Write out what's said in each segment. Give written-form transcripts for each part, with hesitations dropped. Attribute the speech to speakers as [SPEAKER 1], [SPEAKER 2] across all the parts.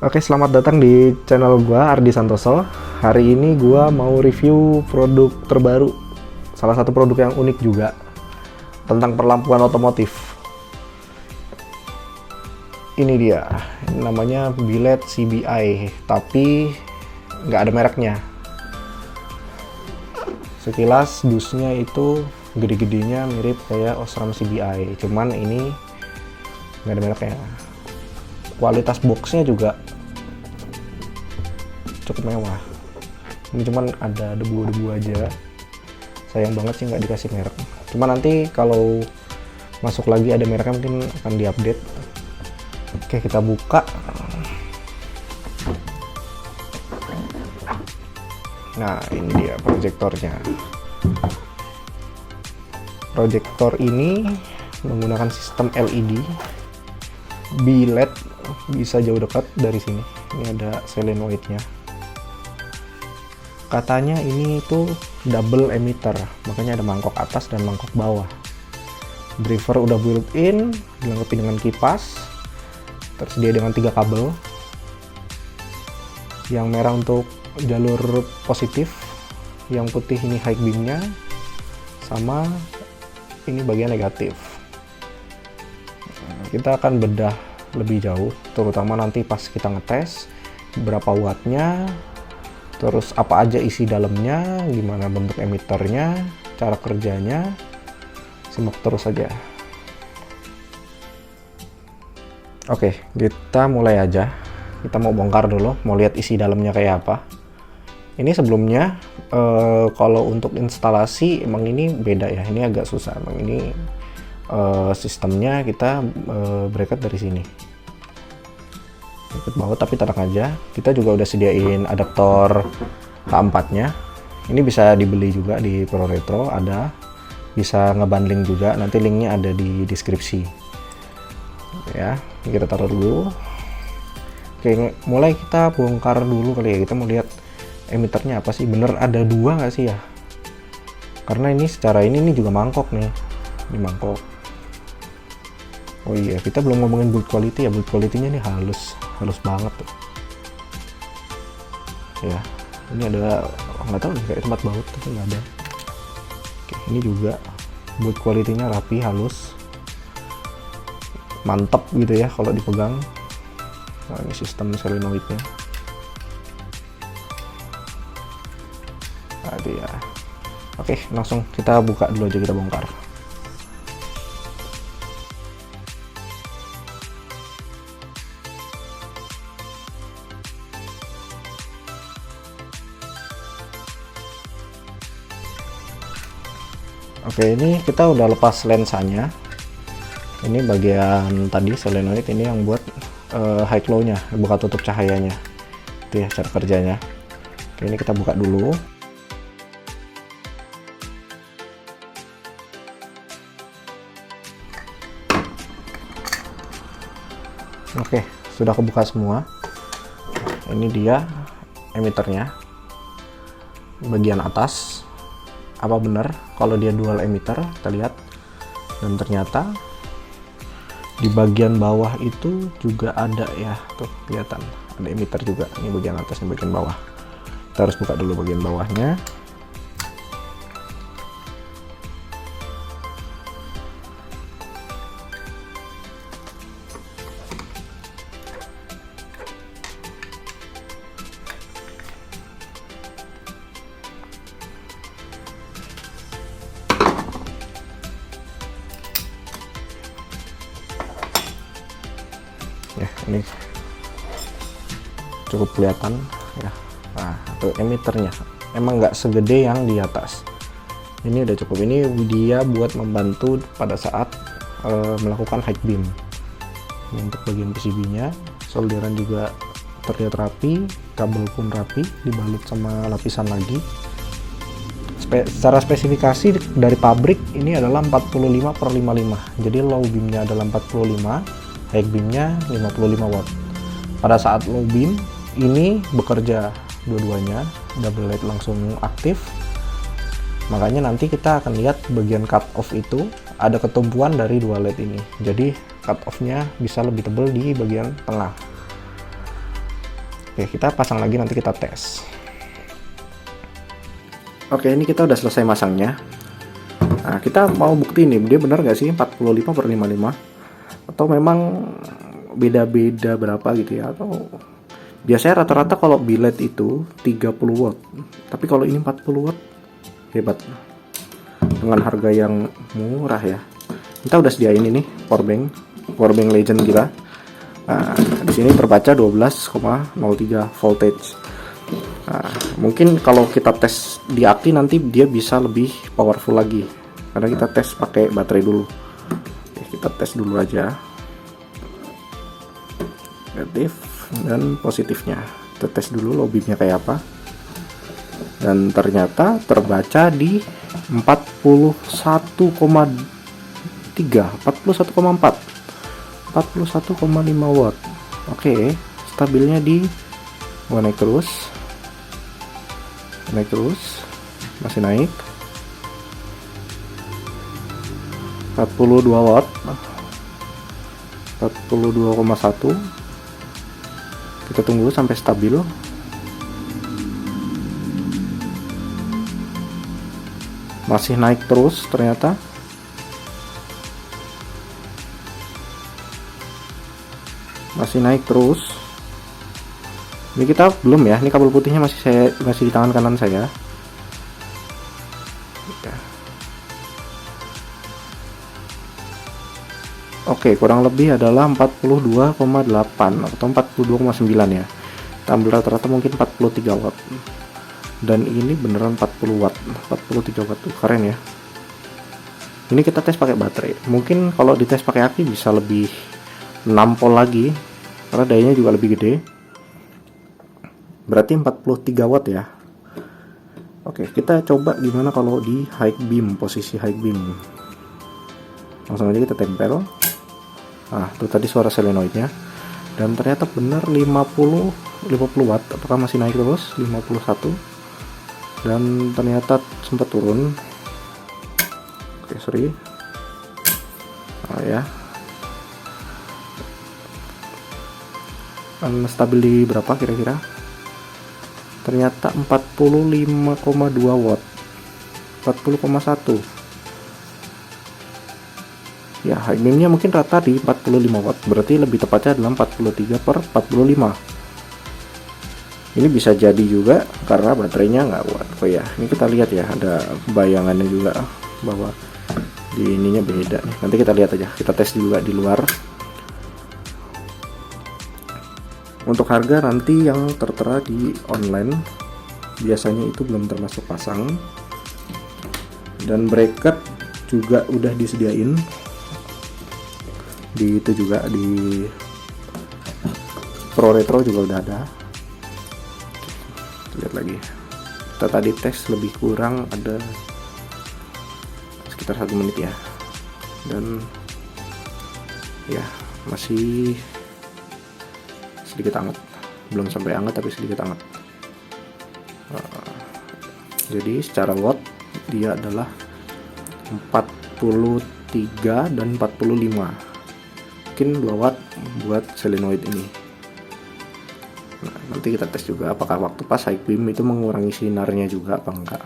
[SPEAKER 1] Oke, selamat datang di channel gua Ardi Santoso. Hari ini gua mau review produk terbaru, salah satu produk yang unik juga, tentang perlampuan otomotif. Ini dia, ini namanya Billet CBI, tapi nggak ada mereknya. Sekilas dusnya itu gede-gedenya mirip kayak Osram CBI, cuman ini nggak ada mereknya. Kualitas boxnya juga cukup mewah. Ini cuman ada debu-debu aja, sayang banget sih nggak dikasih merek. Cuma nanti kalau masuk lagi ada mereknya mungkin akan diupdate. Oke, kita buka. Nah, ini dia proyektornya. Proyektor ini menggunakan sistem LED. Billet bisa jauh dekat dari sini. Ini ada solenoidnya. Katanya ini tuh double emitter, makanya ada mangkok atas dan mangkok bawah. Driver udah built-in, dilengkapi dengan kipas, tersedia dengan 3 kabel. Yang merah untuk jalur positif, yang putih ini high beamnya, sama ini bagian negatif. Kita akan bedah lebih jauh, terutama nanti pas kita ngetes berapa wattnya, terus apa aja isi dalamnya, gimana bentuk emiternya, cara kerjanya. Simak terus saja. Oke, kita mulai aja. Kita mau bongkar dulu, mau lihat isi dalamnya kayak apa. Ini sebelumnya kalau untuk instalasi emang ini beda ya, ini agak susah. Emang ini sistemnya kita bracket dari sini. Ikut baut tapi tenang aja, kita juga udah sediain adaptor K4 nya. Ini bisa dibeli juga di Pro Retro, ada, bisa ngebundling juga, nanti linknya ada di deskripsi ya. Kita taruh dulu. Oke, mulai kita bongkar dulu kali ya. Kita mau lihat emiternya apa sih, bener ada 2 nggak sih ya, karena ini secara ini juga mangkok nih, ini mangkok. Oh iya, kita belum ngomongin build quality ya. Build quality-nya ini halus banget tuh. Ya, ini ada, nggak tahu nih, kayak tempat baut tapi nggak ada. Oke, ini juga build quality-nya rapi, halus, mantep gitu ya kalau dipegang. Nah, ini sistem solenoidnya. Nah, dia. Oke, langsung kita buka dulu aja, kita bongkar. Oke, ini kita udah lepas lensanya. Ini bagian tadi solenoid ini yang buat high glow nya, buka tutup cahayanya. Itu ya cara kerjanya. Oke, ini kita buka dulu. Oke, sudah kebuka semua. Ini dia emiternya. Bagian atas. Apa benar kalau dia dual emitter, kita lihat. Dan ternyata di bagian bawah itu juga ada ya, tuh kelihatan ada emitter juga. Ini bagian atas, ini bagian bawah. Kita harus buka dulu bagian bawahnya. Ya, ini cukup kelihatan ya. Nah, itu emiternya emang nggak segede yang di atas. Ini udah cukup. Ini dia buat membantu pada saat melakukan high beam. Ini untuk bagian PCB nya, solderan juga terlihat rapi, kabel pun rapi, dibalut sama lapisan lagi. Secara spesifikasi dari pabrik ini adalah 45/55, jadi low beamnya adalah 45, high beamnya 55 watt. Pada saat low beam ini bekerja dua-duanya, double LED langsung aktif. Makanya nanti kita akan lihat bagian cut off itu ada ketumpuan dari 2 LED ini. Jadi cut off-nya bisa lebih tebal di bagian tengah. Oke, kita pasang lagi, nanti kita tes. Oke, ini kita udah selesai masangnya. Nah, kita mau bukti nih, dia benar nggak sih 45/55, atau memang beda-beda berapa gitu ya, atau biasanya rata-rata kalau biled itu 30 watt, tapi kalau ini 40 watt, hebat. Dengan harga yang murah ya. Kita udah sediain ini powerbank legend kita. Nah, di sini terbaca 12,03 voltage. Nah, mungkin kalau kita tes di aki nanti dia bisa lebih powerful lagi, karena kita tes pakai baterai dulu. Oke, kita tes dulu aja negatif dan positifnya. Kita tes dulu low beamnya kayak apa, dan ternyata terbaca di 41,3, 41,4, 41,5 watt. Oke, stabilnya di naik terus, masih naik 42 watt, 42,1. Kita tunggu sampai stabil. Masih naik terus ternyata. Masih naik terus. Ini kita belum ya, ini kabel putihnya masih di tangan kanan saya. Oke, kurang lebih adalah 42,8 atau 42,9 ya. Tambah rata-rata mungkin 43 watt. Dan ini beneran 40 watt, 43 watt tuh, keren ya. Ini kita tes pakai baterai. Mungkin kalau dites pakai aki bisa lebih nampol lagi, karena dayanya juga lebih gede. Berarti 43 watt ya. Oke, kita coba gimana kalau di high beam, posisi high beam. Langsung aja kita tempel. Nah, itu tadi suara solenoidnya. Dan ternyata benar 50 watt. Apakah masih naik terus? 51. Dan ternyata sempat turun. Oke, sorry. Oh ya. Stabil di berapa kira-kira? Ternyata 45,2 watt. 40,1. Ya, high beamnya mungkin rata di 45 watt. Berarti lebih tepatnya adalah 43/45. Ini bisa jadi juga karena baterainya nggak kuat. Oh ya, ini kita lihat ya, ada bayangannya juga bahwa di ininya beda nih. Nanti kita lihat aja, kita tes juga di luar. Untuk harga nanti yang tertera di online biasanya itu belum termasuk pasang, dan bracket juga udah disediain di itu juga, di Pro Retro juga udah ada. Lihat lagi, kita tadi tes lebih kurang ada sekitar 1 menit ya, dan ya masih sedikit hangat, belum sampai hangat tapi sedikit hangat. Jadi secara watt dia adalah 43 dan 45, mungkin 2 watt buat solenoid ini. Nah, nanti kita tes juga apakah waktu pas high beam itu mengurangi sinarnya juga apa enggak.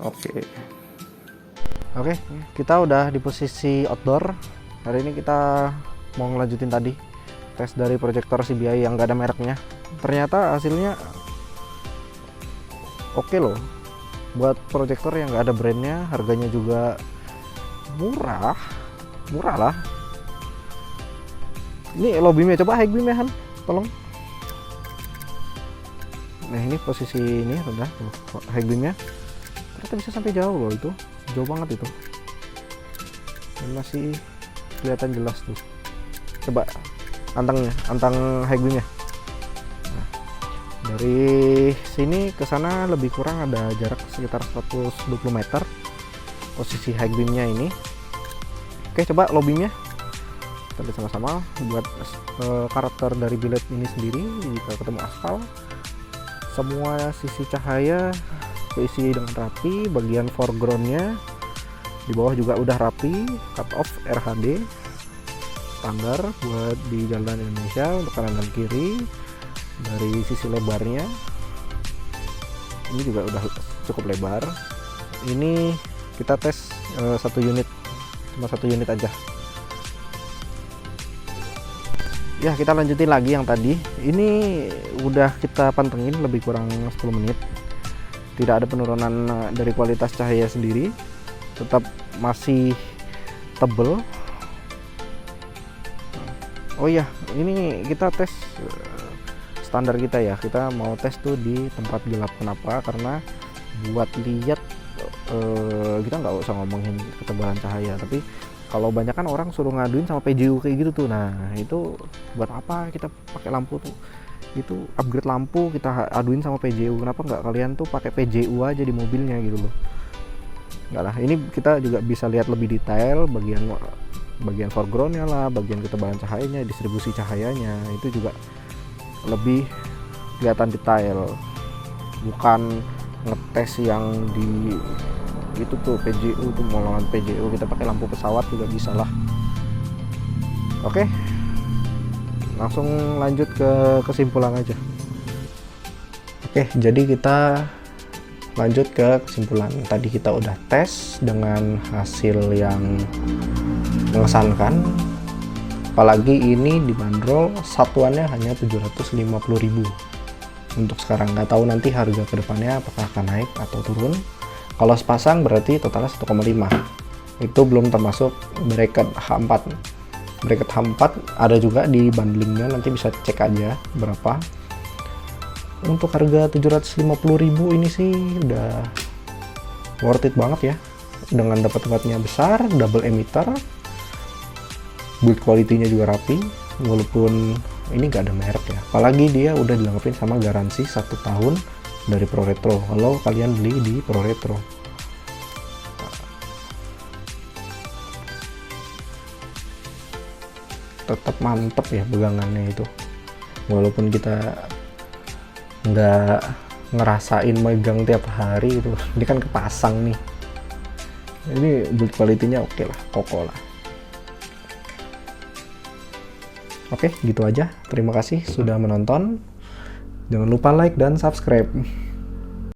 [SPEAKER 1] Oke, kita udah di posisi outdoor. Hari ini kita mau ngelanjutin tadi tes dari proyektor CBI yang gak ada mereknya. Ternyata hasilnya oke loh, buat proyektor yang gak ada brandnya. Harganya juga murah lah. Ini low beamnya, coba high beam ya Han, tolong. Nah, ini posisi ini udah high beamnya, ternyata bisa sampai jauh loh, itu jauh banget itu. Dan masih kelihatan jelas tuh. Coba antang high beamnya. Nah, dari sini ke sana lebih kurang ada jarak sekitar 120 meter posisi high beamnya ini. Oke, coba low beamnya. Kita lihat sama-sama buat karakter dari biled ini sendiri. Jika ketemu aspal, semua sisi cahaya keisi dengan rapi. Bagian foregroundnya di bawah juga udah rapi, cut off RHD. standar buat di jalan Indonesia untuk kanan dan kiri. Dari sisi lebarnya ini juga udah cukup lebar. Ini kita tes satu unit, cuma satu unit aja. Ya, kita lanjutin lagi yang tadi. Ini udah kita pantengin lebih kurang 10 menit. Tidak ada penurunan dari kualitas cahaya sendiri, tetap masih tebel. Oh iya, ini kita tes standar kita ya. Kita mau tes tuh di tempat gelap. Kenapa? Karena buat lihat kita nggak usah ngomongin ketebalan cahaya, tapi kalau banyak kan orang suruh ngaduin sama PJU kayak gitu tuh. Nah, itu buat apa kita pakai lampu tuh? Itu upgrade lampu kita aduin sama PJU. Kenapa nggak kalian tuh pakai PJU aja di mobilnya gitu loh? Nggak lah, ini kita juga bisa lihat lebih detail bagian foregroundnya lah, bagian ketebalan cahayanya, distribusi cahayanya, itu juga lebih kelihatan detail. Bukan ngetes yang di itu tuh PJU tuh, molongan PJU, kita pakai lampu pesawat juga bisa lah. Oke, langsung lanjut ke kesimpulan aja. Oke, jadi kita lanjut ke kesimpulan. Tadi kita udah tes dengan hasil yang mengesankan, apalagi ini dibanderol satuannya hanya 750.000 untuk sekarang. Nggak tahu nanti harga kedepannya apakah akan naik atau turun. Kalau sepasang berarti totalnya 1,5. Itu belum termasuk bracket H4. Bracket H4 ada juga di bundlingnya, nanti bisa cek aja berapa. Untuk harga 750.000 ini sih udah worth it banget ya, dengan dapat tempatnya besar, double emitter, build quality-nya juga rapi, walaupun ini nggak ada merek ya. Apalagi dia udah dilengkapin sama garansi 1 tahun dari Pro Retro kalau kalian beli di Pro Retro. Tetap mantep ya pegangannya itu, walaupun kita nggak ngerasain megang tiap hari itu. Ini kan kepasang nih, ini build quality-nya oke lah, kokoh lah. Oke, gitu aja. Terima kasih sudah menonton. Jangan lupa like dan subscribe.